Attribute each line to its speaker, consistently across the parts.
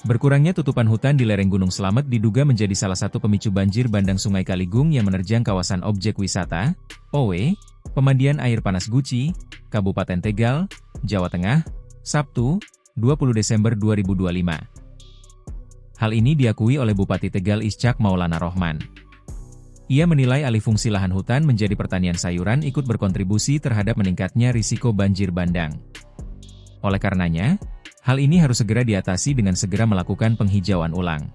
Speaker 1: Berkurangnya tutupan hutan di lereng Gunung Slamet diduga menjadi salah satu pemicu banjir bandang Sungai Kaligung yang menerjang kawasan objek wisata, OW, Pemandian Air Panas Guci, Kabupaten Tegal, Jawa Tengah, Sabtu, 20 Desember 2025. Hal ini diakui oleh Bupati Tegal Ischak Maulana Rohman. Ia menilai alih fungsi lahan hutan menjadi pertanian sayuran ikut berkontribusi terhadap meningkatnya risiko banjir bandang. Oleh karenanya, hal ini harus segera diatasi dengan segera melakukan penghijauan ulang.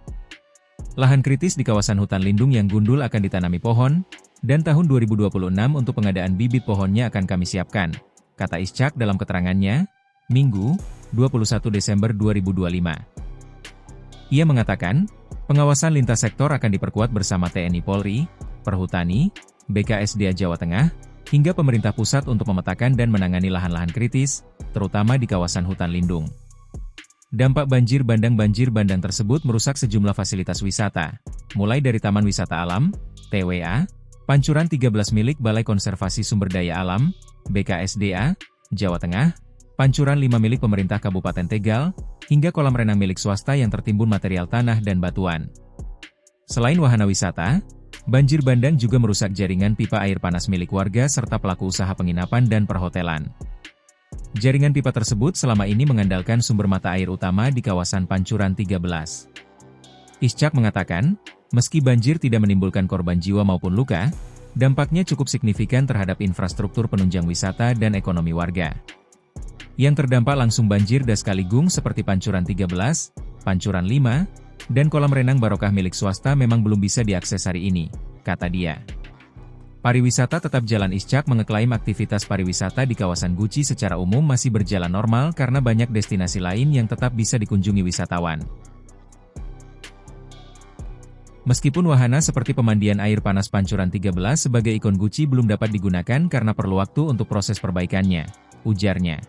Speaker 1: Lahan kritis di kawasan hutan lindung yang gundul akan ditanami pohon, dan tahun 2026 untuk pengadaan bibit pohonnya akan kami siapkan, kata Ischak dalam keterangannya, Minggu, 21 Desember 2025. Ia mengatakan, pengawasan lintas sektor akan diperkuat bersama TNI Polri, Perhutani, BKSDA Jawa Tengah, hingga pemerintah pusat untuk memetakan dan menangani lahan-lahan kritis, terutama di kawasan hutan lindung. Dampak banjir bandang tersebut merusak sejumlah fasilitas wisata, mulai dari Taman Wisata Alam, TWA, Pancuran 13 milik Balai Konservasi Sumber Daya Alam, BKSDA, Jawa Tengah, Pancuran 5 milik pemerintah Kabupaten Tegal, hingga kolam renang milik swasta yang tertimbun material tanah dan batuan. Selain wahana wisata, banjir bandang juga merusak jaringan pipa air panas milik warga serta pelaku usaha penginapan dan perhotelan. Jaringan pipa tersebut selama ini mengandalkan sumber mata air utama di kawasan Pancuran 13. Ischak mengatakan, meski banjir tidak menimbulkan korban jiwa maupun luka, dampaknya cukup signifikan terhadap infrastruktur penunjang wisata dan ekonomi warga. Yang terdampak langsung banjir Das Kaligung seperti Pancuran 13, Pancuran 5, dan kolam renang Barokah milik swasta memang belum bisa diakses hari ini, kata dia. Pariwisata tetap jalan. Ischak mengeklaim aktivitas pariwisata di kawasan Guci secara umum masih berjalan normal karena banyak destinasi lain yang tetap bisa dikunjungi wisatawan. Meskipun wahana seperti pemandian air panas Pancuran 13 sebagai ikon Guci belum dapat digunakan karena perlu waktu untuk proses perbaikannya, ujarnya.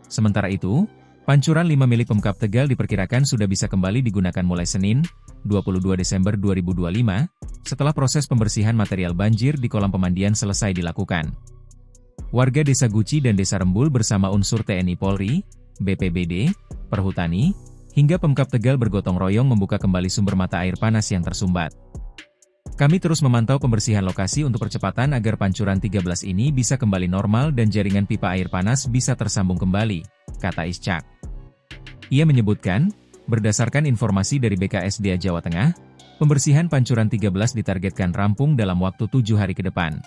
Speaker 1: Sementara itu, Pancuran 5 milik Pemkab Tegal diperkirakan sudah bisa kembali digunakan mulai Senin, 22 Desember 2025, setelah proses pembersihan material banjir di kolam pemandian selesai dilakukan. Warga Desa Guci dan Desa Rembul bersama unsur TNI Polri, BPBD, Perhutani, hingga Pemkab Tegal bergotong royong membuka kembali sumber mata air panas yang tersumbat. Kami terus memantau pembersihan lokasi untuk percepatan agar Pancuran 13 ini bisa kembali normal dan jaringan pipa air panas bisa tersambung kembali, kata Ischak. Ia menyebutkan, berdasarkan informasi dari BKSDA Jawa Tengah, pembersihan Pancuran 13 ditargetkan rampung dalam waktu 7 hari ke depan.